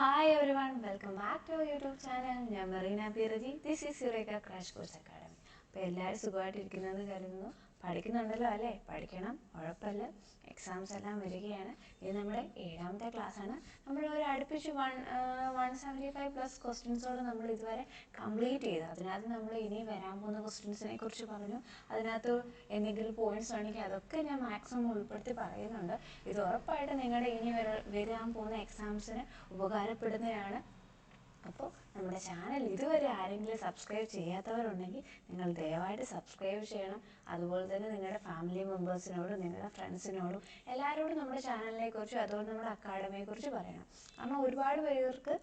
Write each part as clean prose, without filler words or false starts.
Hi everyone, welcome back to our YouTube channel. ഞാൻ Merina ബിറജി. This is Eureka Crash Course Academy. അപ്പോൾ എല്ലാവരും സുഖമായിട്ടിരിക്കുന്നതെന്ന് കരുതുന്നു. പഠിക്കുന്നുണ്ടല്ലോ അല്ലേ? പഠിക്കണം, ഉഴപ്പല്ല. എക്സാംസ് എല്ലാം വരികയാണ്. ഇത് നമ്മുടെ 7ാമത്തെ ക്ലാസ്സാണ്. നമ്മൾ ഒരു അടുപ്പിച്ച് 175+ ക്വസ്റ്റ്യൻസോട് നമ്മൾ ഇതുവരെ കംപ്ലീറ്റ് ചെയ്തു. അതിനകത്ത് നമ്മൾ ഇനി വരാൻ പോകുന്ന ക്വസ്റ്റ്യൻസിനെ കുറിച്ച് പറഞ്ഞു. അതിനകത്ത് എന്തെങ്കിലും പോയിന്റ്സ് ഉണ്ടെങ്കിൽ അതൊക്കെ ഞാൻ മാക്സിമം ഉൾപ്പെടുത്തി പറയുന്നുണ്ട്. ഇത് ഉറപ്പായിട്ട് നിങ്ങളുടെ ഇനി വരാൻ പോകുന്ന എക്സാംസിന് ഉപകാരപ്പെടുന്നതാണ്. അപ്പോൾ നമ്മുടെ ചാനൽ ഇതുവരെ ആരെങ്കിലും സബ്സ്ക്രൈബ് ചെയ്യാത്തവരുണ്ടെങ്കിൽ നിങ്ങൾ ദയവായിട്ട് സബ്സ്ക്രൈബ് ചെയ്യണം. അതുപോലെ തന്നെ നിങ്ങളുടെ ഫാമിലി മെമ്പേഴ്സിനോടും നിങ്ങളുടെ ഫ്രണ്ട്സിനോടും എല്ലാവരോടും നമ്മുടെ ചാനലിനെക്കുറിച്ചും അതുപോലെ നമ്മുടെ അക്കാഡമിയെക്കുറിച്ച് പറയണം. കാരണം ഒരുപാട് പേർക്ക്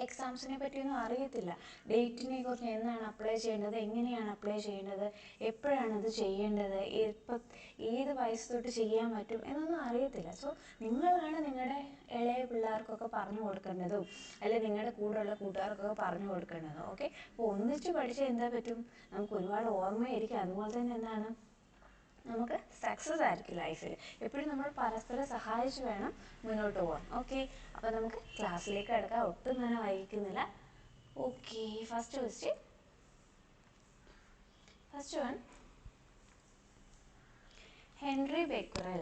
എക്സാംസിനെ പറ്റിയൊന്നും അറിയത്തില്ല. ഡേറ്റിനെ കുറിച്ച് എന്നാണ് അപ്ലൈ ചെയ്യേണ്ടത്, എങ്ങനെയാണ് അപ്ലൈ ചെയ്യേണ്ടത്, എപ്പോഴാണത് ചെയ്യേണ്ടത്, ഇപ്പം ഏത് വയസ്സ് തൊട്ട് ചെയ്യാൻ പറ്റും എന്നൊന്നും അറിയത്തില്ല. സോ നിങ്ങളാണ് നിങ്ങളുടെ ഇളയ പിള്ളേർക്കൊക്കെ പറഞ്ഞു കൊടുക്കേണ്ടതും അല്ലെങ്കിൽ നിങ്ങളുടെ കൂടെയുള്ള കൂട്ടുകാർക്കൊക്കെ പറഞ്ഞു കൊടുക്കേണ്ടതും. ഓക്കെ, അപ്പോൾ ഒന്നിച്ച് പഠിച്ചാൽ എന്താ പറ്റും, നമുക്ക് ഒരുപാട് ഓർമ്മയായിരിക്കും. അതുപോലെ തന്നെ എന്താണ്, നമുക്ക് സക്സസ് ആയിരിക്കും ലൈഫിൽ. എപ്പോഴും നമ്മൾ പരസ്പരം സഹായിച്ച് വേണം മുന്നോട്ട് പോകാൻ. ഓക്കെ, അപ്പോൾ നമുക്ക് ക്ലാസ്സിലേക്ക് കിടക്കാം. ഒട്ടും തന്നെ വൈകിക്കുന്നില്ല. Okay, first one Henry Becquerel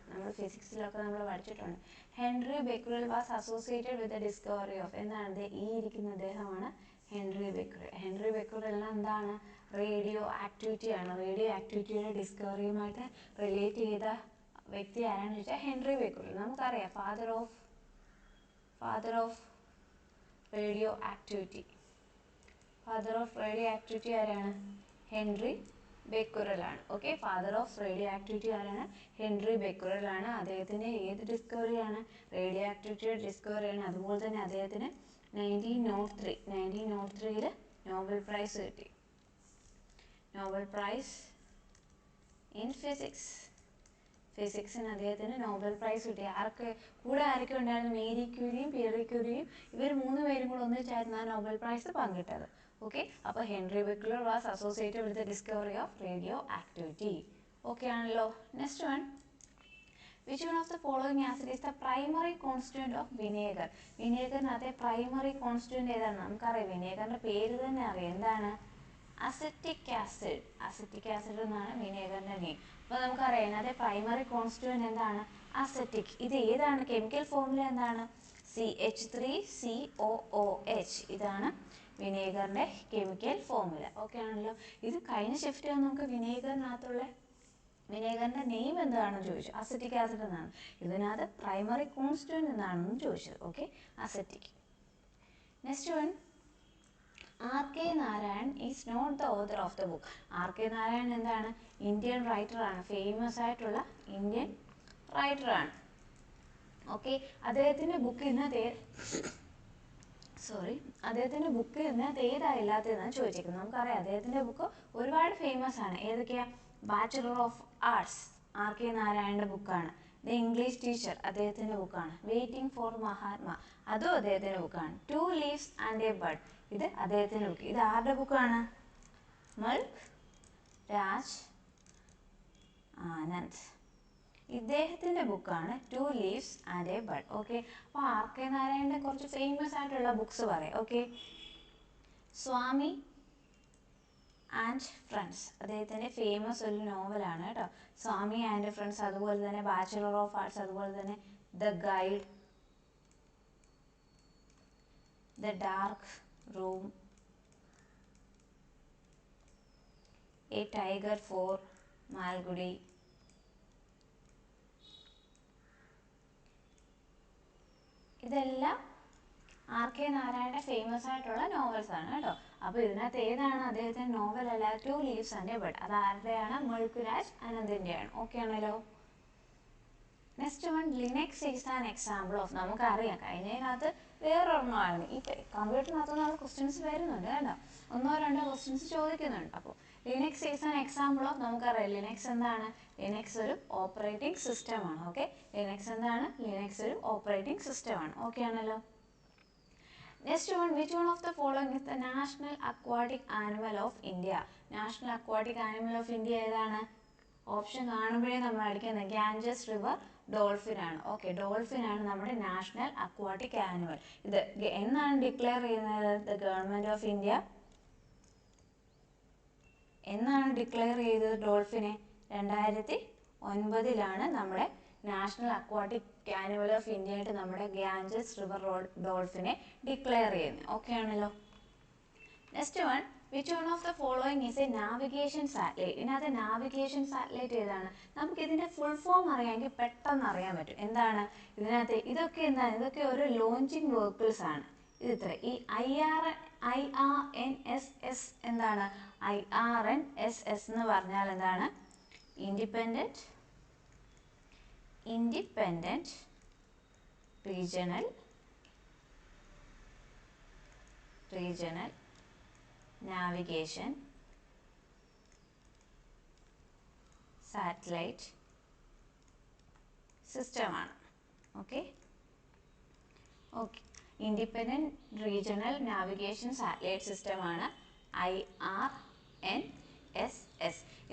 നമ്മൾ ഫിസിക്സിലൊക്കെ നമ്മൾ പഠിച്ചിട്ടുണ്ട്. Henry Becquerel was associated with the discovery of, എന്താണ് ഈ ഇരിക്കുന്ന അദ്ദേഹമാണ് ഹെൻറി ബെക്കുറൽ എന്താണ്, റേഡിയോ ആക്ടിവിറ്റിയാണ്. റേഡിയോ ആക്ടിവിറ്റിയുടെ ഡിസ്കവറിയുമായിട്ട് റിലേറ്റ് ചെയ്ത വ്യക്തി ആരാണെന്ന് ചോദിച്ചാൽ ഹെൻറി ബെക്കുറൽ. നമുക്കറിയാം ഫാദർ ഓഫ് റേഡിയോ ആക്ടിവിറ്റി ആരാണ്, ഹെൻറി ബെക്കുറലാണ്. Okay, father of radio activity ആരാണ്, ഹെൻറി ബെക്കുറലാണ്. അദ്ദേഹത്തിൻ്റെ ഏത് ഡിസ്കവറിയാണ്, റേഡിയോ ആക്ടിവിറ്റിയുടെ ഡിസ്കവറിയാണ്. അതുപോലെ തന്നെ അദ്ദേഹത്തിന് 1903 നോബൽ പ്രൈസ് കിട്ടി. നോബൽ പ്രൈസ് ഇൻ ഫിസിക്സിന് അദ്ദേഹത്തിന് നോബൽ പ്രൈസ് കിട്ടി. ആരൊക്കെ ഉണ്ടായിരുന്നു, മേരി ക്യൂരിയും പിയറി ക്യൂരിയും, ഇവർ 3 പേരും കൂടെ ഒന്നിച്ചായിരുന്നു ആ നോബൽ പ്രൈസ് പങ്കിട്ടത്. ഓക്കെ, അപ്പോൾ Henry Becquerel was associated with the discovery of radio activity. Okay ആണല്ലോ. Next one, which one of the following acid is the primary constituent of vinegar? വിനേഗറിനകത്തെ പ്രൈമറി കോൺസ്റ്റിറ്റ്യൂന്റ് ഏതാണ്? നമുക്കറിയാം, വിനേഗറിന്റെ പേര് തന്നെ അറിയാം, എന്താണ്, അസറ്റിക് ആസിഡ് എന്നാണ് വിനേഗറിന്റെ നെയിം. അപ്പോൾ നമുക്കറിയാം ഇതിനകത്തെ പ്രൈമറി കോൺസ്റ്റിറ്റ്യൂന്റ് എന്താണ്, അസറ്റിക്. ഇത് ഏതാണ്, കെമിക്കൽ ഫോർമുല എന്താണ്, CH3COOH. ഇതാണ് വിനേഗറിന്റെ കെമിക്കൽ ഫോർമുല. ഓക്കെ ആണല്ലോ. ഇത് കഴിഞ്ഞ ഷിഫ്റ്റ് നമുക്ക് വിനേഗറിന്റെ നെയിം എന്താണെന്ന് ചോദിച്ചു, അസറ്റിക് ആസിഡ് എന്നാണ്. ഇതിനകത്ത് പ്രൈമറി കോൺസ്റ്റിറ്റ്യൂന്റ് എന്താണെന്ന് ചോദിച്ചത്. Okay, acetic. Next one, R.K. Narayan is not the author of the book. R.K. Narayan എന്താണ്, ഇന്ത്യൻ റൈറ്ററാണ്, ഫേമസ് ആയിട്ടുള്ള ഇന്ത്യൻ റൈറ്ററാണ്. ഓക്കെ, അദ്ദേഹത്തിൻ്റെ ബുക്ക് ഇന്നത്തെ ഏതാ ഇല്ലാത്തതെന്നാണ് ചോദിച്ചിരിക്കുന്നത്. നമുക്കറിയാം അദ്ദേഹത്തിൻ്റെ ബുക്ക് ഒരുപാട് ഫേമസ് ആണ്. ഏതൊക്കെയാ, ബാച്ചലർ ഓഫ് ആർട്സ് R.K. നാരായണൻ്റെ ബുക്കാണ്. ദ ഇംഗ്ലീഷ് ടീച്ചർ അദ്ദേഹത്തിൻ്റെ ബുക്കാണ്. വെയിറ്റിംഗ് ഫോർ മഹാത്മ അതും അദ്ദേഹത്തിൻ്റെ ബുക്കാണ്. 2 ലീവ്സ് ആൻഡ് എ ബഡ് ഇത് അദ്ദേഹത്തിൻ്റെ ബുക്ക്. ഇത് ആരുടെ ബുക്കാണ്, മൽക് രാജ് ആനന്ദ് ഇദ്ദേഹത്തിൻ്റെ ബുക്കാണ് 2 leaves and A bud. Okay, അപ്പോൾ R.K. നാരായണൻ്റെ കുറച്ച് ഫേമസ് ആയിട്ടുള്ള ബുക്സ് പറയാം. ഓക്കെ, സ്വാമി ആൻഡ് ഫ്രണ്ട്സ് അദ്ദേഹത്തിൻ്റെ ഫേമസ് ഒരു നോവലാണ് കേട്ടോ, സ്വാമി ആൻഡ് ഫ്രണ്ട്സ്. അതുപോലെ തന്നെ ബാച്ചലർ ഓഫ് ആർട്സ്, അതുപോലെ തന്നെ the guide, the dark room, a tiger for Malgudi, ഇതെല്ലാം R.K. നാരായണന്റെ ഫേമസ് ആയിട്ടുള്ള നോവൽസ് ആണ് കേട്ടോ. അപ്പോൾ ഇതിനകത്ത് ഏതാണ് അദ്ദേഹത്തിന്റെ നോവൽ അല്ല, 2 ലീവ്സ് ആൻഡ് എ ബഡ്. അത് ആരുടെയാണ്, മൽക് രാജ് ആനന്ദിന്റെയാണ്. ഓക്കെ ആണല്ലോ. Next one, Linux is an example of. നമുക്കറിയാം കഴിഞ്ഞതിനകത്ത് വേറൊരെണ്ണമാണ്. ഈ കമ്പ്യൂട്ടറിനകത്തുനിന്നുള്ള ക്വസ്റ്റ്യൻസ് വരുന്നുണ്ട് കേട്ടോ, 1-2 ക്വസ്റ്റ്യൻസ് ചോദിക്കുന്നുണ്ട്. അപ്പോൾ Linux is an example of, നമുക്കറിയാം ലിനക്സ് എന്താണ്, ലിനക്സ് ഒരു ഓപ്പറേറ്റിംഗ് സിസ്റ്റമാണ്. ഓക്കെ, ലിനക്സ് എന്താണ്, ലിനക്സ് ഒരു ഓപ്പറേറ്റിംഗ് സിസ്റ്റമാണ്. ഓക്കെ ആണല്ലോ. Next one, which one of the following is the national aquatic animal of India? National aquatic animal of India ഏതാണ്, option കാണുമ്പോഴേ നമ്മൾ അടിക്കുന്നത് ഗാഞ്ചസ് റിവർ ഡോൾഫിൻ ആണ്. ഓക്കെ, ഡോൾഫിൻ ആണ് നമ്മുടെ നാഷണൽ അക്വാട്ടിക് ആനിമൽ. ഇത് എന്നാണ് ഡിക്ലെയർ ചെയ്യുന്നത്? ദ ഗവൺമെന്റ് ഓഫ് ഇന്ത്യ എന്നാണ് ഡിക്ലെയർ ചെയ്തത് ഡോൾഫിനെ? 2009 നമ്മുടെ national aquatic animal of India ആയിട്ട് നമ്മുടെ ഗാഞ്ചസ് റിവർ ഡോൾഫിനെ ഡിക്ലെയർ ചെയ്യുന്നത്. ഓക്കെ ആണല്ലോ. Next one, which one of the following is A navigation satellite? ഇതിനകത്ത് നാവിഗേഷൻ സാറ്റലൈറ്റ് ഏതാണ്? നമുക്ക് ഇതിന്റെ ഫുൾ ഫോം അറിയാമെങ്കിൽ പെട്ടെന്ന് അറിയാൻ പറ്റും. എന്താണ് ഇതിനകത്ത്? ഇതൊക്കെ എന്താണ്? ഇതൊക്കെ ഒരു ലോഞ്ചിങ് വെഹിക്കിൾസ് ആണ്. ഇത് ഇത്ര ഈ IRNSS എന്താണ്? IRNSS എന്ന് പറഞ്ഞാൽ എന്താണ്? ഇൻഡിപെൻഡന്റ് റീജിയണൽ നാവിഗേഷൻ സാറ്റലൈറ്റ് സിസ്റ്റമാണ്. Okay, independent regional navigation satellite സിസ്റ്റമാണ് IRNSS.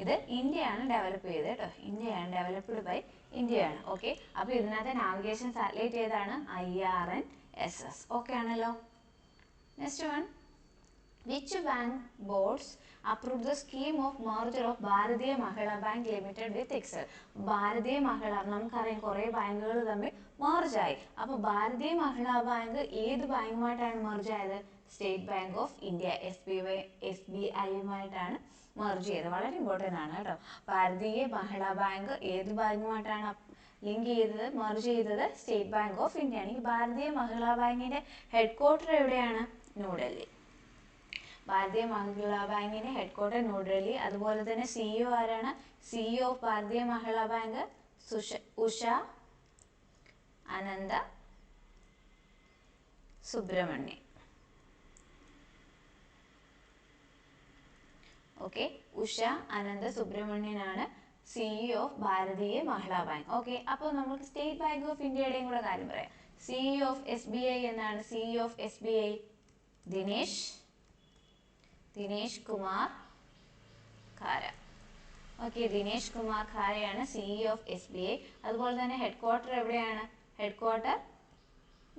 ഇത് ഇന്ത്യയാണ് ഡെവലപ്പ് ചെയ്തത് കേട്ടോ. ഇന്ത്യയാണ് ഡെവലപ്ഡ് ബൈ ഇന്ത്യയാണ്. ഓക്കെ, അപ്പോൾ ഇതിനകത്ത് നാവിഗേഷൻ സാറ്റലൈറ്റ് ഏതാണ്? IRNSS. ഓക്കെ ആണല്ലോ. Next one, which bank boards approved the scheme of merger of Bharatiya Mahila bank limited with Excel? ഭാരതീയ മഹിളാ, നമുക്കറിയാം കുറേ ബാങ്കുകൾ തമ്മിൽ മെർജ് ആയി. അപ്പോൾ ഭാരതീയ മഹിളാ ബാങ്ക് ഏത് ബാങ്കുമായിട്ടാണ് മെർജ് ആയത്? സ്റ്റേറ്റ് ബാങ്ക് ഓഫ് ഇന്ത്യ SBIയുമായിട്ടാണ് മെർജ് ചെയ്തത്. വളരെ ഇമ്പോർട്ടൻ്റ് ആണ് കേട്ടോ. ഭാരതീയ മഹിളാ ബാങ്ക് ഏത് ബാങ്കുമായിട്ടാണ് ലിങ്ക് ചെയ്തത്, മെർജ് ചെയ്തത്? സ്റ്റേറ്റ് ബാങ്ക് ഓഫ് ഇന്ത്യ ആണ്. ഈ ഭാരതീയ മഹിളാ ബാങ്കിന്റെ ഹെഡ് ക്വാർട്ടർ എവിടെയാണ്? ന്യൂഡൽഹി. ഭാരതീയ മഹിളാ ബാങ്കിന്റെ ഹെഡ് ക്വാർട്ടർ ന്യൂഡൽഹി. അതുപോലെ തന്നെ CEO ആരാണ്? CEO of Bharatiya Mahila Bank Usha Anantha Subramanian. Okay, Usha Anantha സുബ്രഹ്മണ്യനാണ് CEO of Bharatiya Mahila bank. Okay, അപ്പോൾ നമുക്ക് സ്റ്റേറ്റ് ബാങ്ക് ഓഫ് ഇന്ത്യയുടെയും കൂടെ കാര്യം പറയാം. CEO ഓഫ് SBI എന്നാണ്? CEO of SBI Dinesh Kumar ഖാര. Okay, Dinesh Kumar ഖാരയാണ് CEO of SBI. അതുപോലെ തന്നെ ഹെഡ് ക്വാർട്ടർ എവിടെയാണ്? ഹെഡ് ക്വാർട്ടർ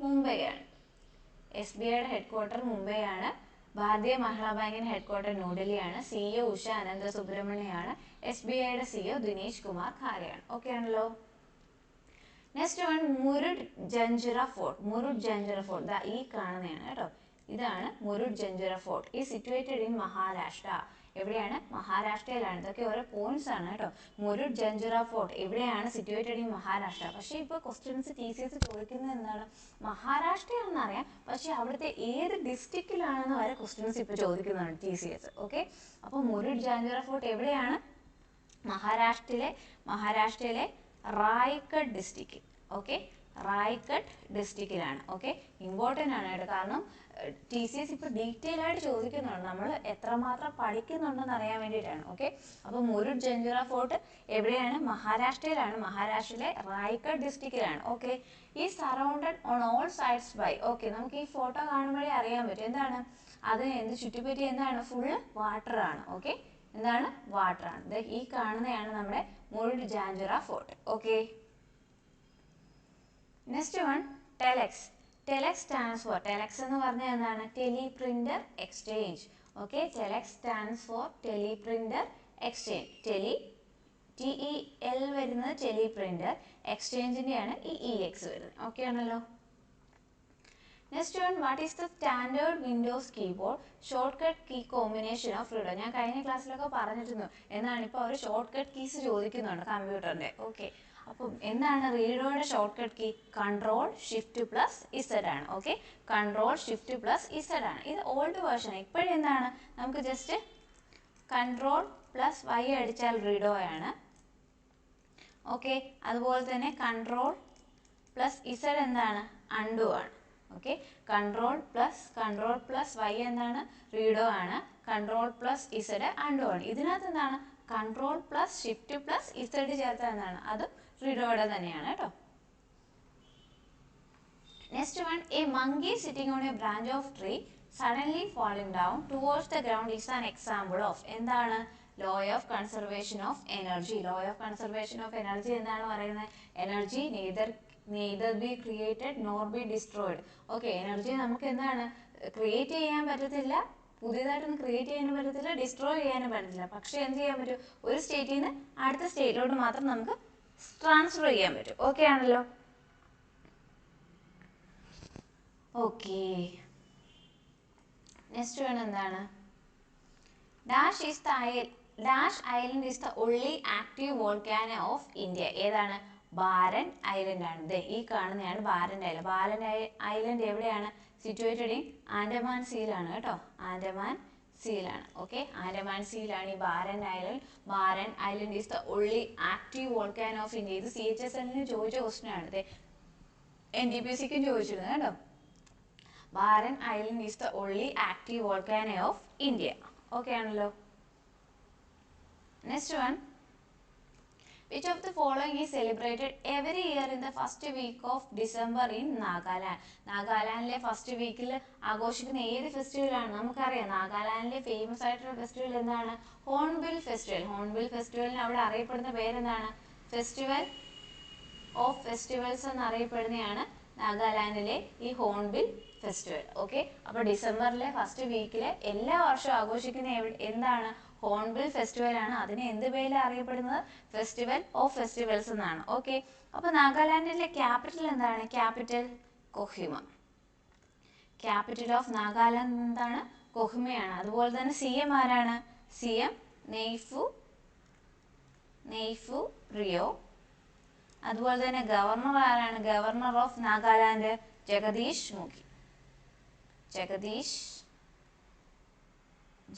മുംബൈ ആണ്. SBIയുടെ ഹെഡ് ക്വാർട്ടർ മുംബൈ ആണ്. ഭാരതീയ മഹിളാ ബാങ്കിന്റെ head quarter ന്യൂഡൽഹിയാണ്. CEO Usha Anantha സുബ്രഹ്മണ്യനാണ്. SBIയുടെ CEO Dinesh Kumar ഖാരയാണ്. Okay ആണല്ലോ. Next one, മുരുഡ് Janjira fort. ഈ കാണുന്നതാണ് കേട്ടോ. ഇതാണ് മുരുഡ് ജഞ്ചിറ ഫോർട്ട്. ഈ സിറ്റുവേറ്റഡ് ഇൻ മഹാരാഷ്ട്ര. എവിടെയാണ്? മഹാരാഷ്ട്രയിലാണ്. ഇതൊക്കെ ഓരോ പോയിന്റ്സ് ആണ് കേട്ടോ. മുരുഡ് ജഞ്ചിറ ഫോർട്ട് എവിടെയാണ്? Situated in Maharashtra. പക്ഷേ ഇപ്പോൾ ക്വസ്റ്റ്യൻസ് TCS ചോദിക്കുന്നത് എന്താണ്? മഹാരാഷ്ട്രയാണെന്ന് അറിയാം, പക്ഷേ അവിടുത്തെ ഏത് ഡിസ്ട്രിക്റ്റിലാണെന്ന് വരെ ക്വസ്റ്റ്യൻസ് ഇപ്പോൾ ചോദിക്കുന്നതാണ് TCS. ഓക്കെ, അപ്പോൾ മുരുഡ് ജഞ്ചിറ ഫോർട്ട് എവിടെയാണ്? മഹാരാഷ്ട്രയിലെ റായ്ഗഡ് ഡിസ്ട്രിക്റ്റ്. ഓക്കെ, റായ്ഗഡ് ഡിസ്ട്രിക്റ്റിലാണ്. ഓക്കെ, ഇമ്പോർട്ടൻ്റ് ആണ് കേട്ടോ. കാരണം TCS ഇപ്പോൾ ഡീറ്റെയിൽ ആയിട്ട് ചോദിക്കുന്നുണ്ട്. നമ്മൾ എത്രമാത്രം പഠിക്കുന്നുണ്ടെന്ന് അറിയാൻ വേണ്ടിയിട്ടാണ്. ഓക്കെ, അപ്പോൾ മുരുഡ് ജഞ്ചിറ ഫോർട്ട് എവിടെയാണ്? മഹാരാഷ്ട്രയിലാണ്. മഹാരാഷ്ട്രയിലെ റായ്ഗഡ് ഡിസ്ട്രിക്റ്റിലാണ്. ഓക്കെ, ഈ surrounded on all sides by. Okay, നമുക്ക് ഈ ഫോട്ടോ കാണുമ്പോഴേ അറിയാൻ പറ്റും എന്താണ് അത് ചുറ്റിപ്പറ്റി എന്താണ്? ഫുള്ള് വാട്ടർ ആണ്. ഓക്കെ, എന്താണ്? വാട്ടർ ആണ്. ഈ കാണുന്നതാണ് നമ്മുടെ Murud Janjira fort. Okay, next one, telex. Telex എന്ന് പറഞ്ഞാൽ എന്താണ്? Teleprinter exchange. Okay, telex stands for teleprinter exchange. TEL വരുന്നത് ടെലിപ്രിന്റർ, എക്സ്ചേഞ്ചിന്റെയാണ് ഈ EX വരുന്നത്. ഓക്കെ ആണല്ലോ. Next one, what is the standard Windows keyboard short cut key combination of redo? ഞാൻ കഴിഞ്ഞ ക്ലാസ്സിലൊക്കെ പറഞ്ഞിരുന്നു എന്നാണ്. ഇപ്പോൾ അവർ ഷോർട്ട് കട്ട് കീസ് ചോദിക്കുന്നുണ്ട് കമ്പ്യൂട്ടറിന്റെ. ഓക്കെ, അപ്പം എന്താണ് റീഡോയുടെ ഷോർട്ട് കട്ട് കീ? Ctrl+Shift+Z ആണ്. ഓക്കെ, Ctrl+Shift+Z ആണ്. ഇത് ഓൾഡ് വേർഷൻ. ഇപ്പോഴെന്താണ്? നമുക്ക് ജസ്റ്റ് Ctrl+Y അടിച്ചാൽ റീഡോ ആണ്. ഓക്കെ, അതുപോലെ തന്നെ Ctrl+Z എന്താണ്? അൺഡു ആണ്. ഓക്കെ, Ctrl+Y എന്താണ്? റീഡോ ആണ്. Ctrl+Z അൺഡു ആണ്. ഇതിനകത്ത് എന്താണ്? Ctrl+Shift+Z ചേർത്താൽ എന്താണ്? അത് റീഡോയുടെ തന്നെയാണ് കേട്ടോ. Next one, A monkey sitting on A branch of tree suddenly falling down towards the ground is an example of. എന്താണ്? Law of conservation of energy. Law of conservation of energy എന്താണ് പറയുന്നത്? Energy neither be created nor B destroyed. Okay, energy നമുക്ക് എന്താണ് create ചെയ്യാൻ പറ്റത്തില്ല, പുതിയതായിട്ടൊന്നും create ചെയ്യാനും പറ്റത്തില്ല, destroy ചെയ്യാനും പറ്റത്തില്ല. പക്ഷെ എന്ത് ചെയ്യാൻ പറ്റും? ഒരു സ്റ്റേറ്റിൽ നിന്ന് അടുത്ത സ്റ്റേറ്റിലോട്ട് മാത്രം നമുക്ക് ട്രാൻസ്ഫർ ചെയ്യാൻ പറ്റും. ഓക്കെ ആണല്ലോ? ഓക്കെ, നെക്സ്റ്റ് വൺ എന്താണ്? Dash island is the only active volcano of India. ഏതാണ്? ബാരൻ ഐലൻഡ് ആണ്. ഈ കാണുന്നതാണ് ബാരൻ ഐലൻഡ്. ബാരൻ ഐലൻഡ് എവിടെയാണ്? സിറ്റുവേറ്റഡ് ഇൻ ആൻഡമാൻ സീലാണ് കേട്ടോ. ആൻഡമാൻ സീലാണ്. ഓക്കെ, ആൻഡമാൻ സീലാണ് ഈ Barren Island. Barren Island is the only active volcano of India. ഇത് CHSL ചോദിച്ച ക്വസ്റ്റ്യൻ ആണ്. ഇത് NTPCക്കും ചോദിച്ചിരുന്നു കേട്ടോ. Barren Island is the only active volcano of India. Okay ആണല്ലോ? Next one, which of the following is celebrated every year in the first week of December in Nagaland? നാഗാലാൻഡിലെ first വീക്കിൽ ആഘോഷിക്കുന്ന ഏത് ഫെസ്റ്റിവലാണ്? നമുക്കറിയാം നാഗാലാൻഡിലെ ഫേമസ് ആയിട്ടുള്ള ഫെസ്റ്റിവൽ എന്താണ്? Hornbill festival. Hornbill ഫെസ്റ്റിവലിന് അവിടെ അറിയപ്പെടുന്ന പേരെന്താണ്? ഫെസ്റ്റിവൽ ഓഫ് ഫെസ്റ്റിവൽസ് എന്നറിയപ്പെടുന്നതാണ് നാഗാലാൻഡിലെ ഈ ഹോൺബിൽ ഫെസ്റ്റിവൽ. ഓക്കെ, അപ്പോൾ ഡിസംബറിലെ ഫസ്റ്റ് വീക്കിൽ എല്ലാ വർഷവും ആഘോഷിക്കുന്ന എന്താണ്? ഹോൺബിൽ ഫെസ്റ്റിവൽ ആണ്. അതിനെ എന്ത് പേരിൽ അറിയപ്പെടുന്നത്? ഫെസ്റ്റിവൽ ഓഫ് ഫെസ്റ്റിവൽസ് എന്നാണ്. ഓക്കെ, അപ്പോൾ നാഗാലാൻഡിലെ ക്യാപിറ്റൽ എന്താണ്? Capital Kohima. Capital of Nagaland എന്താണ്? കൊഹിമയാണ്. അതുപോലെ തന്നെ CM ആരാണ്? CM നെയ്ഫു റിയോ. അതുപോലെ തന്നെ ഗവർണർ ആരാണ്? Governor of Nagaland Jagdish Mukhi.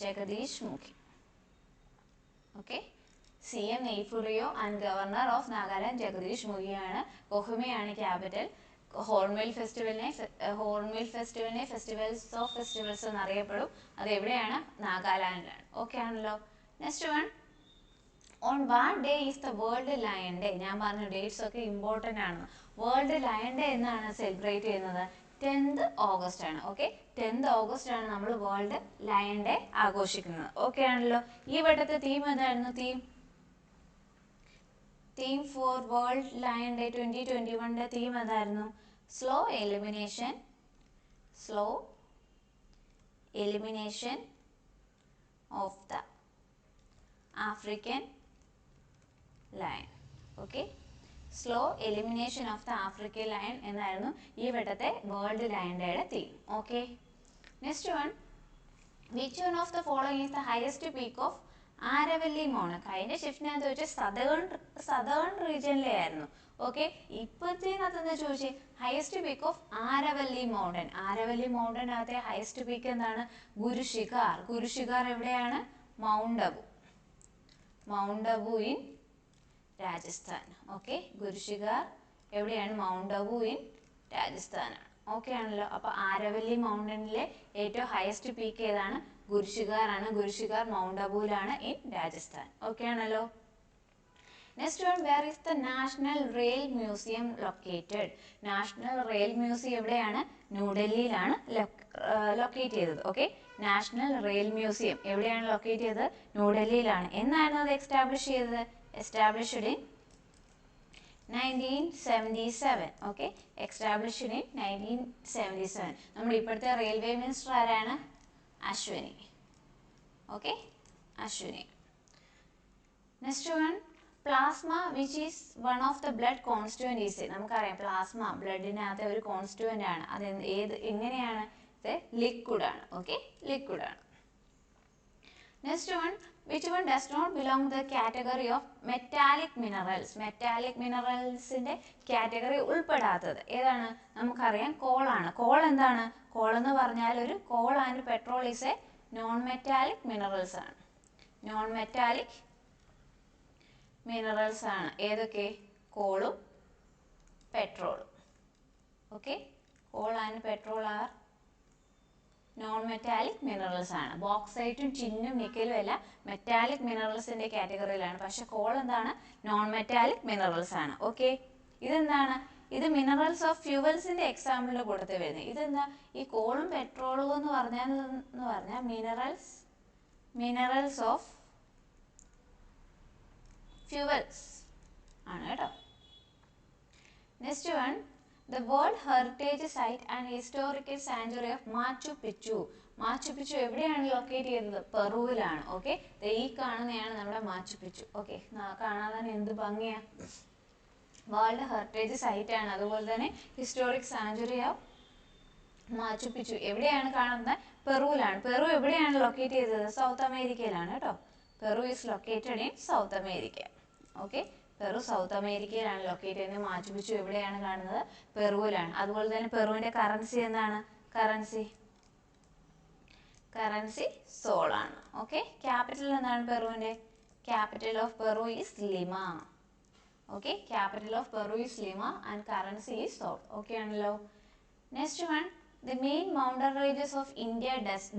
Jagdish Mukhi. Okay, CM Neiphiu Rio and governor of Nagaland Jagdish മുഖിയാണ്. കൊഹിമയാണ് ക്യാപിറ്റൽ. ഹോൺബിൽ ഫെസ്റ്റിവലിനെ ഫെസ്റ്റിവൽസ് ഓഫ് ഫെസ്റ്റിവൽസ് എന്നറിയപ്പെടും. അത് എവിടെയാണ്? നാഗാലാൻഡിലാണ്. ഓക്കെ ആണല്ലോ? Next one, on what day is the world lion day? ഞാൻ പറഞ്ഞു ഡേറ്റ്സ് ഒക്കെ ഇമ്പോർട്ടൻ്റ് ആണ്. വേൾഡ് ലയൺ ഡേ എന്നാണ് സെലിബ്രേറ്റ് ചെയ്യുന്നത്? 10th August ആണ്. ഓക്കെ, 10th August ആണ് നമ്മൾ വേൾഡ് ലയൺ ഡേ ആഘോഷിക്കുന്നത്. ഓക്കെ ആണല്ലോ? ഈ വട്ടത്തെ തീം എന്തായിരുന്നു? Theme for world lion day 2021 theme എന്തായിരുന്നു? Slow elimination of the African lion. Okay, slow elimination of the African lion എന്നായിരുന്നു ഈ വട്ടത്തെ വേൾഡ് ലയൺ ഡേയുടെ theme. Okay, next one, which one of the following is the highest peak of Aravalli mountain? കഴിഞ്ഞ ഷിഫ്റ്റിനകത്ത് വെച്ച് southern റീജിയനിലെ ആയിരുന്നു. Okay, ഇപ്പോഴത്തേനകത്ത് എന്താ ചോദിച്ചേ? Highest peak of Aravalli mountain. Aravalli മൗണ്ടനകത്തെ ഹയസ്റ്റ് പീക്ക് എന്താണ്? ഗുരുശിഖാർ. ഗുരുശിഖാർ എവിടെയാണ്? Mount Abu in Rajasthan. Okay, Guru Shikhar എവിടെയാണ്? മൗണ്ട് അബു ഇൻ രാജസ്ഥാനാണ്. ഓക്കെ ആണല്ലോ? അപ്പോൾ ആരവല്ലി മൗണ്ടനിലെ ഏറ്റവും ഹയസ്റ്റ് പീക്ക് ഏതാണ്? ഗുരുശിഖാർ ആണ്. ഗുരുശിഖാർ മൗണ്ട് അബുവിലാണ് ഇൻ രാജസ്ഥാൻ. ഓക്കെ ആണല്ലോ? Next one, where is the national rail museum located? National rail museum എവിടെയാണ്? ന്യൂഡൽഹിയിലാണ് ലൊക്കേറ്റ് ചെയ്തത്. ഓക്കെ, നാഷണൽ റെയിൽ മ്യൂസിയം എവിടെയാണ് ലൊക്കേറ്റ് ചെയ്തത്? ന്യൂഡൽഹിയിലാണ്. എന്നായിരുന്നു അത് എസ്റ്റാബ്ലിഷ് ചെയ്തത്? Established in 1977. Okay, established in 1977. നമ്മുടെ ഇപ്പോഴത്തെ റെയിൽവേ മിനിസ്റ്റർ ആരാണ്? Ashwini. Okay, Ashwini. Next one, plasma which is one of the blood constituent is. നമുക്കറിയാം പ്ലാസ്മ ബ്ലഡിനകത്തെ ഒരു കോൺസ്റ്റുവൻ്റ് ആണ്. അത് എങ്ങനെയാണ്? ഇത് ലിക്വിഡാണ്. ഓക്കെ, ലിക്വിഡാണ്. Next one, which one does not belong to the category of metallic minerals? Metallic മിനറൽസിന്റെ കാറ്റഗറി ഉൾപ്പെടാത്തത് ഏതാണ്? നമുക്കറിയാം കോളാണ്. കോൾ എന്താണ്? കോൾ എന്ന് പറഞ്ഞാൽ ഒരു coal and petrol is a non metallic minerals ആണ്. നോൺ മെറ്റാലിക് മിനറൽസ് ആണ്. ഏതൊക്കെ? കോളും പെട്രോളും. Okay, coal and petrol are non metallic minerals ആണ്. ബോക്സൈറ്റും ടിന്നും നിക്കലും എല്ലാം മെറ്റാലിക് മിനറൽസിന്റെ കാറ്റഗറിയിലാണ്. പക്ഷെ കോൾ എന്താണ്? നോൺ മെറ്റാലിക് മിനറൽസ് ആണ്. ഓക്കെ, ഇതെന്താണ്? ഇത് മിനറൽസ് ഓഫ് ഫ്യൂവൽസിന്റെ എക്സാമ്പിളിൽ കൊടുത്ത് വരുന്നത്. ഇതെന്താ? ഈ കോളും പെട്രോളും എന്ന് പറഞ്ഞാൽ മിനറൽസ് ഓഫ് ഫ്യൂവൽസ് ആണ് കേട്ടോ. Next one, the world heritage site and historical sanctuary of Machu Picchu. Machu Picchu എവിടെയാണ് ലൊക്കേറ്റ് ചെയ്തത്? പെറുവിലാണ്. ഓക്കെ, ഈ കാണുന്നതാണ് നമ്മുടെ മാച്ചു പിച്ചു. ഓക്കെ, കാണാൻ തന്നെ എന്ത് ഭംഗിയാ. വേൾഡ് ഹെറിറ്റേജ് സൈറ്റ് ആണ്, അതുപോലെ തന്നെ historic sanctuary of Machu Picchu എവിടെയാണ് കാണുന്നത്? പെറുവിലാണ്. പെറു എവിടെയാണ് ലൊക്കേറ്റ് ചെയ്തത്? സൗത്ത് അമേരിക്കയിലാണ് കേട്ടോ. Peru is located in South America. Okay, Peru South അമേരിക്കയിലാണ് ലൊക്കേറ്റ് ചെയ്യുന്നത്. മാച്ചു പിച്ചു എവിടെയാണ് കാണുന്നത്? പെറുവിലാണ്. അതുപോലെ തന്നെ പെറുവിന്റെ കറൻസി എന്താണ്? കറൻസി സോൾ ആണ്. ഓക്കെ, ക്യാപിറ്റൽ എന്താണ് പെറുവിന്റെ? Capital of Peru is Lima. Okay, capital of Peru is Lima and currency is sol. Okay ആണല്ലോ. Next one, the main mountain ranges of India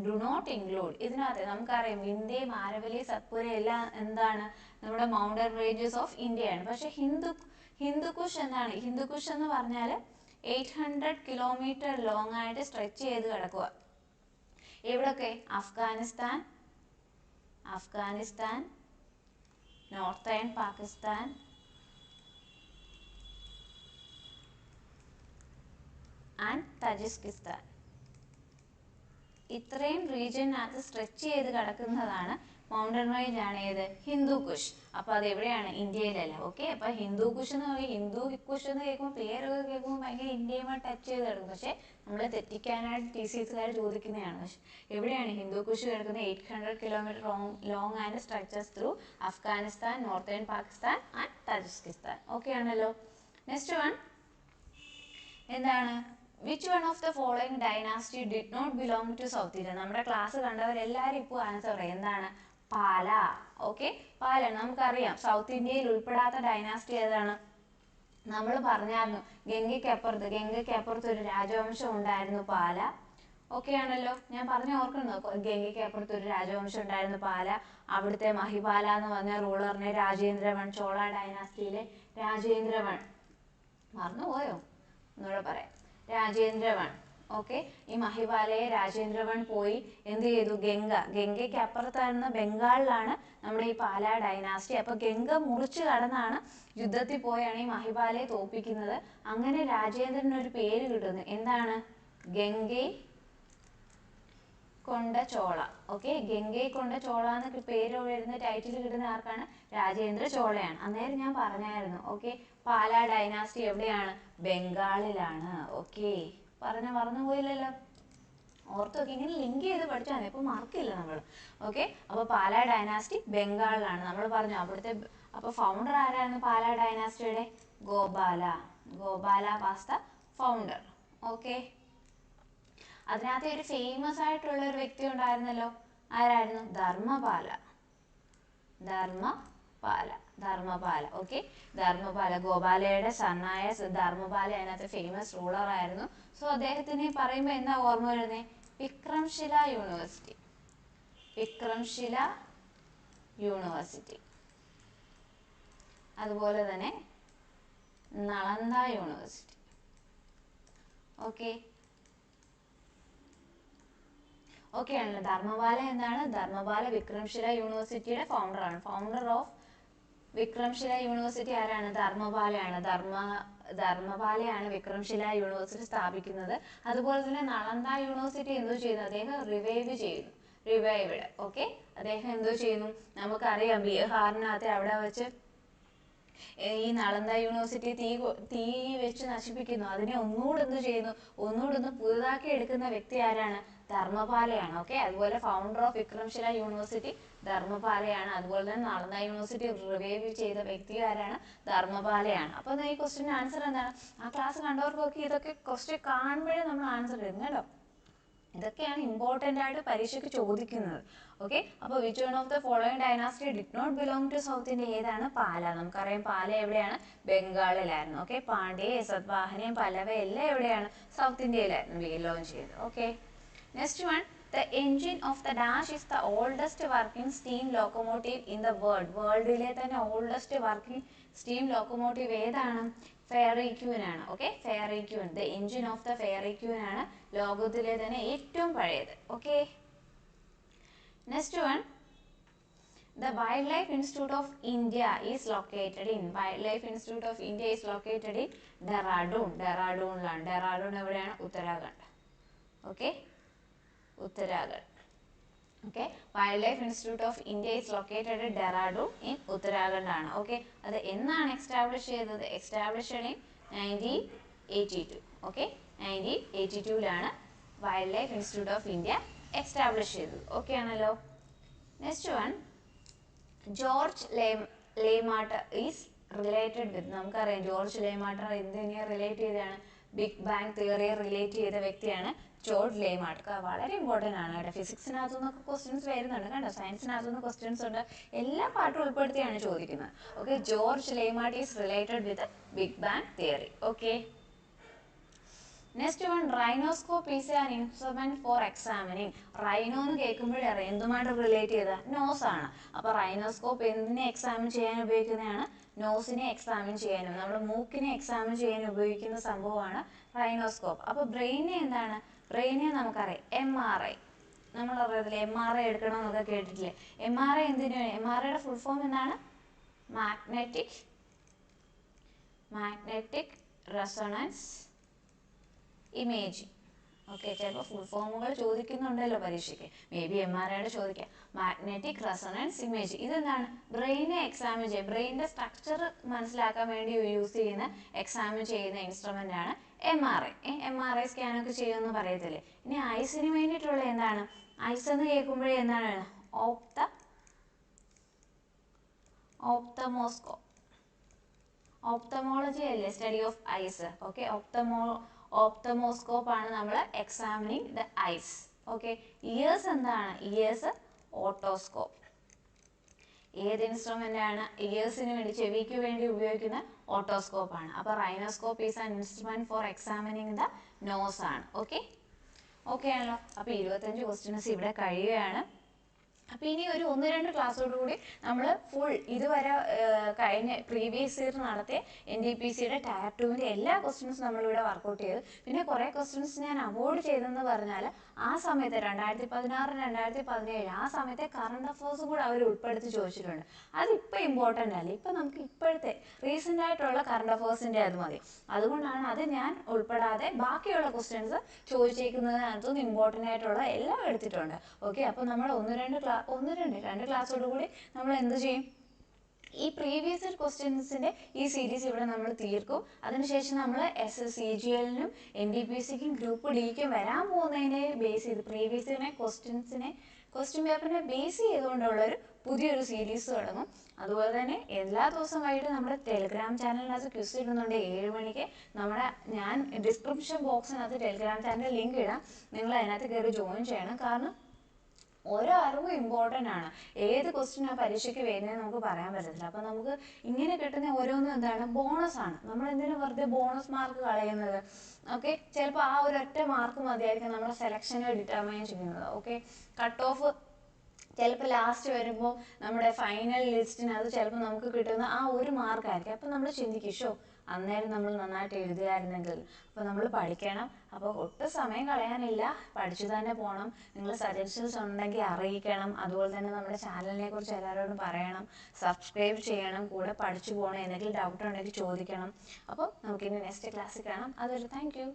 do not include. ഇതിനകത്ത് നമുക്കറിയാം വിന്ധ്യ, ആരവല്ലി, സത്പുര എല്ലാം എന്താണ്? നമ്മുടെ mountain ranges of India ആണ്. പക്ഷെ ഹിന്ദുക്കുഷ് എന്താണ്? ഹിന്ദുക്കുഷ് എന്ന് പറഞ്ഞാൽ 800 കിലോമീറ്റർ ലോങ് ആയിട്ട് സ്ട്രെച്ച് ചെയ്ത് കിടക്കുക. എവിടൊക്കെ? Afghanistan, northern Pakistan, and Tajikistan. ഇത്രയും റീജിയനകത്ത് സ്ട്രെച്ച് ചെയ്ത് കിടക്കുന്നതാണ് മൗണ്ടൻ റേഞ്ച് ആണ്. ഏത്? ഹിന്ദുക്കുഷ്. അപ്പൊ അത് എവിടെയാണ്? ഇന്ത്യയിലല്ല. ഓക്കെ, അപ്പൊ ഹിന്ദുക്കുഷ് എന്ന് പറയും. ഹിന്ദുക്കുഷ് എന്ന് കേൾക്കുമ്പോൾ, പേരൊക്കെ കേൾക്കുമ്പോൾ ഭയങ്കര ഇന്ത്യയുമായി ടച്ച് ചെയ്ത് കിടക്കും. പക്ഷെ നമ്മളെ തെറ്റിക്കാനായിട്ട് TCSകാർ ചോദിക്കുന്നതാണ്. പക്ഷെ എവിടെയാണ് ഹിന്ദുക്കുഷ് കിടക്കുന്നത്? 800 kilometre long and stretches through Afghanistan, northern Pakistan and Tajikistan. Okay ആണല്ലോ. നെക്സ്റ്റ് വൺ എന്താണ്? Which one of the following dynasty did not belong to south India? നമ്മുടെ ക്ലാസ് കണ്ടവരെല്ലാവരും ഇപ്പോൾ ആൻസർ പറയും. എന്താണ്? പാല. ഓക്കെ, പാല. നമുക്കറിയാം സൗത്ത് ഇന്ത്യയിൽ ഉൾപ്പെടാത്ത ഡൈനാസ്റ്റി ഏതാണ്? നമ്മൾ പറഞ്ഞായിരുന്നു ഗംഗയ്ക്കപ്പുറത്ത് ഒരു രാജവംശം ഉണ്ടായിരുന്നു, പാല. ഓക്കെ ആണല്ലോ. ഞാൻ പറഞ്ഞ ഓർക്കുന്നു, ഗംഗയ്ക്കപ്പുറത്ത് ഒരു രാജവംശം ഉണ്ടായിരുന്നു, പാല. അവിടുത്തെ മഹിപാല എന്ന് പറഞ്ഞ റൂളറിനെ രാജേന്ദ്രവൺ, ചോള ഡൈനാസ്റ്റിയിലെ രാജേന്ദ്രവൺ. മറന്നുപോയോ? ഒന്നുകൂടെ പറയാം. രാജേന്ദ്രവൺ. ഓക്കെ, ഈ മഹിപാലയെ രാജേന്ദ്രവൺ പോയി എന്ത് ചെയ്തു? ഗംഗയ്ക്ക് അപ്പുറത്തായിരുന്ന ബംഗാളിലാണ് നമ്മുടെ ഈ പാല ഡൈനാസ്റ്റി. അപ്പൊ ഗംഗ മുറിച്ച് കടന്നാണ് യുദ്ധത്തിൽ പോയാണ് ഈ മഹിപാലയെ തോൽപ്പിക്കുന്നത്. അങ്ങനെ രാജേന്ദ്രന് ഒരു പേര് കിട്ടുന്നു. എന്താണ്? ഗംഗൈ കൊണ്ട ചോള. ഓക്കെ, ഗംഗൈ കൊണ്ട ചോള എന്ന പേര് വരുന്ന ടൈറ്റിൽ കിട്ടുന്ന ആർക്കാണ്? രാജേന്ദ്ര ചോളയാണ്. അന്നേരം ഞാൻ പറഞ്ഞായിരുന്നു. ഓക്കെ, പാല ഡൈനാസ്റ്റി എവിടെയാണ്? ബംഗാളിലാണ്. ഓക്കെ, മറന്നുപോയില്ലല്ലോ. ഓർത്തൊക്കെ ഇങ്ങനെ ലിങ്ക് ചെയ്ത് പഠിച്ചാൽ മതി, ഇപ്പൊ മറക്കില്ല നമ്മൾ. ഓക്കെ, അപ്പൊ പാല ഡൈനാസ്റ്റി ബംഗാളിലാണ് നമ്മൾ പറഞ്ഞു. അവിടുത്തെ അപ്പൊ ഫൗണ്ടർ ആരായിരുന്നു പാല ഡൈനാസ്റ്റിയുടെ? Gopala was the founder. Okay, അതിനകത്ത് ഒരു ഫേമസ് ആയിട്ടുള്ള ഒരു വ്യക്തി ഉണ്ടായിരുന്നല്ലോ. ആരായിരുന്നു? ധർമ്മപാല. ഓക്കെ, ധർമ്മപാല, ഗോപാലയുടെ സണ്ണായ ധർമ്മപാല അതിനകത്ത് ഫേമസ് റൂളർ ആയിരുന്നു. സോ അദ്ദേഹത്തിനെ പറയുമ്പോൾ എന്താ ഓർമ്മ വരുന്നത്? വിക്രംശില യൂണിവേഴ്സിറ്റി, അതുപോലെ തന്നെ നളന്ദ യൂണിവേഴ്സിറ്റി. ഓക്കെ ആണല്ലോ. ധർമ്മപാല എന്താണ്? ധർമ്മപാല വിക്രംശില യൂണിവേഴ്സിറ്റിയുടെ ഫൗണ്ടറാണ്. ഫൗണ്ടർ ഓഫ് വിക്രംശില യൂണിവേഴ്സിറ്റി ആരാണ്? ധർമ്മപാലയാണ്. ധർമ്മപാലയാണ് വിക്രംശില യൂണിവേഴ്സിറ്റി സ്ഥാപിക്കുന്നത്. അതുപോലെ തന്നെ നളന്ദ യൂണിവേഴ്സിറ്റി എന്തോ ചെയ്യുന്നു? അദ്ദേഹം റിവൈവ്ഡ്. ഓക്കെ, അദ്ദേഹം എന്തോ ചെയ്യുന്നു? നമുക്കറിയാം ബീഹാറിനകത്ത് അവിടെ വെച്ച് ഈ നളന്ദ യൂണിവേഴ്സിറ്റി തീ വെച്ച് നശിപ്പിക്കുന്നു. അതിനെ ഒന്നുകൂടെ എന്ത് ചെയ്യുന്നു? ഒന്നുകൂടെ പുതുതാക്കി എടുക്കുന്ന വ്യക്തി ആരാണ്? ധർമ്മപാലയാണ്. ഓക്കെ, അതുപോലെ ഫൗണ്ടർ ഓഫ് വിക്രംശില യൂണിവേഴ്സിറ്റി ധർമ്മപാലയാണ്. അതുപോലെ തന്നെ നളന്ദ യൂണിവേഴ്സിറ്റി റിവൈവ് ചെയ്ത വ്യക്തി ആരാണ്? ധർമ്മപാലയാണ്. അപ്പൊ ഈ ക്വസ്റ്റിന്റെ ആൻസർ എന്താണ്? ആ ക്ലാസ് കണ്ടവർക്കൊക്കെ ഇതൊക്കെ ക്വസ്റ്റ്യൻ കാണുമ്പോഴേ നമ്മൾ ആൻസർ ഇടും കേട്ടോ. ഇതൊക്കെയാണ് ഇമ്പോർട്ടൻ്റ് ആയിട്ട് പരീക്ഷയ്ക്ക് ചോദിക്കുന്നത്. ഓക്കെ, അപ്പോൾ which one of the following dynasty did not belong to south India? ഏതാണ്? പാല. നമുക്കറിയാം പാല എവിടെയാണ്? ബംഗാളിലായിരുന്നു. ഓക്കെ, പാണ്ഡ്യ, സത്വാഹന, പല്ലവ എല്ലാം എവിടെയാണ്? സൗത്ത് ഇന്ത്യയിലായിരുന്നു ബിലോങ് ചെയ്തത്. Okay, next one, the engine of the dash is the oldest working steam locomotive in the world. വേൾഡിലെ തന്നെ oldest working steam locomotive ഏതാണ്? ഫെയറി ക്യൂൻ ആണ്. Okay, fairy queen, the engine off the fairy queen ആണ് ലോകത്തിലെ തന്നെ ഏറ്റവും പഴയത്. Okay, next one, The Wildlife Institute of India is located in Dehradun. Dehradun എവിടെയാണ്? Uttarakhand. Okay, Uttarakhand. Okay, Wildlife Institute of India is located at Dehradun in Uttarakhand ആണ്. Okay, അത് എന്നാണ് establish ചെയ്തത്? Established in 1982. Okay, 1982 Wildlife Institute of India establish ചെയ്തത്. Okay ആണല്ലോ. Next one, George Lemaitre is related with, നമുക്കറിയാം George ലെയ്മാർട്ടർ എന്തിനെ relate ചെയ്തതാണ്? Big bang തിയറിയെ relate ചെയ്ത വ്യക്തിയാണ് ജോർജ് ലെയ്മാർട്ടർ. വളരെ ഇമ്പോർട്ടൻ്റ് ആണ് കേട്ടോ. ഫിസിക്സിനകത്തു നിന്നൊക്കെ ക്വസ്റ്റ്യൻസ് വരുന്നുണ്ട് കണ്ടോ, സയൻസിനകത്തു നിന്ന് ക്വസ്റ്റ്യൻസ് ഉണ്ട്, എല്ലാ പാർട്ടും ഉൾപ്പെടുത്തിയാണ് ചോദിക്കുന്നത്. Okay, George Lemaitre is related with big bang theory. Okay, next one, rhinoscope is an instrument for examining. Rhino എന്ന് കേൾക്കുമ്പോഴേ അറിയാം എന്തുമായിട്ട് റിലേറ്റ് ചെയ്ത നോസ് ആണ്. അപ്പോൾ റൈനോസ്കോപ്പ് എന്തിനെ എക്സാമിൻ ചെയ്യാൻ ഉപയോഗിക്കുന്നതാണ്? നോസിനെ എക്സാമിൻ ചെയ്യാനും നമ്മുടെ മൂക്കിനെ എക്സാമിൻ ചെയ്യാനും ഉപയോഗിക്കുന്ന സംഭവമാണ് റൈനോസ്കോപ്പ്. അപ്പോൾ ബ്രെയിനെ എന്താണ്? ബ്രെയിനെ നമുക്കറിയാം MRI, നമ്മൾ അറിയത്തില്ലേ MRI എടുക്കണമെന്നൊക്കെ കേട്ടിട്ടില്ലേ? MRI എന്തിനു? MRIയുടെ ഫുൾ ഫോം എന്താണ്? Magnetic resonance imaging. ഓക്കെ, ചിലപ്പോൾ ഫുൾ ഫോമുകൾ ചോദിക്കുന്നുണ്ടല്ലോ പരീക്ഷയ്ക്ക്, മേ ബി MRIയുടെ ചോദിക്കാം. മാഗ്നറ്റിക് റെസൊണൻസ് ഇമേജ്, ഇതെന്താണ്? ബ്രെയിനെ എക്സാമിൻ ചെയ്യുക, ബ്രെയിനിൻ്റെ സ്ട്രക്ചർ മനസ്സിലാക്കാൻ വേണ്ടി യൂസ് ചെയ്യുന്ന എക്സാമിൻ ചെയ്യുന്ന ഇൻസ്ട്രുമെൻ്റ് ആണ് MRI. MRI സ്കാനൊക്കെ ചെയ്യുമെന്ന് പറയത്തില്ലേ. ഇനി ഐസിന് വേണ്ടിയിട്ടുള്ള എന്താണ്? ഐസ് എന്ന് കേൾക്കുമ്പോഴേ എന്താണ്? ഓപ്തമോസ്കോപ്പ്. ഓപ്തമോളജി അല്ലേ, study of eyes. Okay, ophthalmoscope ആണ് നമ്മൾ examining the eyes. Okay, ears എന്താണ്? Ears otoscope. ഏത് ഇൻസ്ട്രുമെന്റ് ആണ്? ഇയേഴ്സിന് വേണ്ടി, ചെവിക്ക് വേണ്ടി ഉപയോഗിക്കുന്ന ഓട്ടോസ്കോപ്പ് ആണ്. അപ്പോൾ rhinoscope is an instrument for examining the nose ആണ്. ഓക്കെ, ഓക്കെ ആണല്ലോ. അപ്പോൾ 25 ക്വസ്റ്റ്യൻസ് ഇവിടെ കഴിയുകയാണ്. അപ്പോൾ ഇനി ഒരു 1-2 ക്ലാസ്സോടുകൂടി നമ്മൾ ഫുൾ ഇതുവരെ കഴിഞ്ഞ പ്രീവിയസ് ഇയർ നടത്തിയ NTPCയുടെ ടയർ 2ൻ്റെ എല്ലാ ക്വസ്റ്റ്യൻസും നമ്മളിവിടെ വർക്കൗട്ട് ചെയ്തു. പിന്നെ കുറേ ക്വസ്റ്റ്യൻസ് ഞാൻ അവോയ്ഡ് ചെയ്തെന്ന് പറഞ്ഞാൽ ആ സമയത്ത് 2016, 2017 ആ സമയത്തെ കറണ്ട് അഫയേഴ്സും കൂടെ അവർ ഉൾപ്പെടുത്തി ചോദിച്ചിട്ടുണ്ട്. അതിപ്പോൾ ഇമ്പോർട്ടൻ്റ് അല്ല, ഇപ്പം നമുക്ക് ഇപ്പോഴത്തെ റീസെൻ്റ് ആയിട്ടുള്ള കറണ്ട് അഫയേഴ്സിൻ്റെ അത് മതി. അതുകൊണ്ടാണ് അത് ഞാൻ ഉൾപ്പെടാതെ ബാക്കിയുള്ള ക്വസ്റ്റ്യൻസ് ചോദിച്ചേക്കുന്നതിനകത്തുനിന്ന് ഇമ്പോർട്ടൻ്റ് ആയിട്ടുള്ള എല്ലാം എടുത്തിട്ടുണ്ട്. ഓക്കെ, അപ്പോൾ നമ്മൾ 2 ക്ലാസ്സോടുകൂടി നമ്മൾ എന്ത് ചെയ്യും? ഈ പ്രീവിയസ് ഇയർ ക്വസ്റ്റ്യൻസിൻ്റെ ഈ സീരീസ് ഇവിടെ നമ്മൾ തീർക്കും. അതിനുശേഷം നമ്മൾ SSCGLനും NTPCക്കും ഗ്രൂപ്പ് ഡിക്കും വരാൻ പോകുന്നതിനെ ബേസ് ചെയ്ത് പ്രീവിയസ് ഇയറിനെ ക്വസ്റ്റ്യൻ പേപ്പറിനെ ബേസ് ചെയ്തുകൊണ്ടുള്ളൊരു പുതിയൊരു സീരീസ് തുടങ്ങും. അതുപോലെ തന്നെ എല്ലാ ദിവസവും വൈകിട്ട് നമ്മുടെ ടെലിഗ്രാം ചാനലിനകത്ത് ക്വിസ് ഇടുന്നുണ്ട് 7 മണിക്ക്. ഞാൻ ഡിസ്ക്രിപ്ഷൻ ബോക്സിനകത്ത് ടെലിഗ്രാം ചാനൽ ലിങ്ക് ഇടാം, നിങ്ങൾ അതിനകത്ത് കയറി ജോയിൻ ചെയ്യണം. കാരണം ഓരോ അറിവും ഇമ്പോർട്ടൻ്റ് ആണ്. ഏത് ക്വസ്റ്റ്യൻ ആ പരീക്ഷയ്ക്ക് വരുന്നതെന്ന് നമുക്ക് പറയാൻ പറ്റത്തില്ല. അപ്പോൾ നമുക്ക് ഇങ്ങനെ കിട്ടുന്ന ഓരോന്നും എന്താണ്? ബോണസ് ആണ്. നമ്മൾ എന്തിനാണ് വെറുതെ ബോണസ് മാർക്ക് കളയുന്നത്? ഓക്കെ, ചിലപ്പോൾ ആ ഒരൊറ്റ മാർക്ക് മതിയായിരിക്കും നമ്മുടെ സെലക്ഷനെ ഡിറ്റർമൈൻ ചെയ്യുന്നത്. ഓക്കെ, കട്ട് ഓഫ് ചിലപ്പോൾ ലാസ്റ്റ് വരുമ്പോൾ നമ്മുടെ ഫൈനൽ ലിസ്റ്റിനകത്ത് ചിലപ്പോൾ നമുക്ക് കിട്ടുന്ന ആ ഒരു മാർക്കായിരിക്കും. അപ്പോൾ നമ്മൾ ചിന്തിക്കും, അന്നേരം നമ്മൾ നന്നായിട്ട് എഴുതുകയായിരുന്നെങ്കിൽ. അപ്പോൾ നമ്മൾ പഠിക്കണം. അപ്പോൾ ഒട്ടും സമയം കളയാനില്ല, പഠിച്ചു തന്നെ പോകണം. നിങ്ങൾ സജഷൻസ് ഉണ്ടെങ്കിൽ അറിയിക്കണം. അതുപോലെ തന്നെ നമ്മുടെ ചാനലിനെ കുറിച്ച് എല്ലാവരോടും പറയണം, സബ്സ്ക്രൈബ് ചെയ്യണം, കൂടെ പഠിച്ചു പോകണം. എന്തെങ്കിലും ഡൗട്ട് ഉണ്ടെങ്കിൽ ചോദിക്കണം. അപ്പോൾ നമുക്കിനി നെക്സ്റ്റ് ക്ലാസ്സിൽ കാണാം. അതൊരു താങ്ക് യു.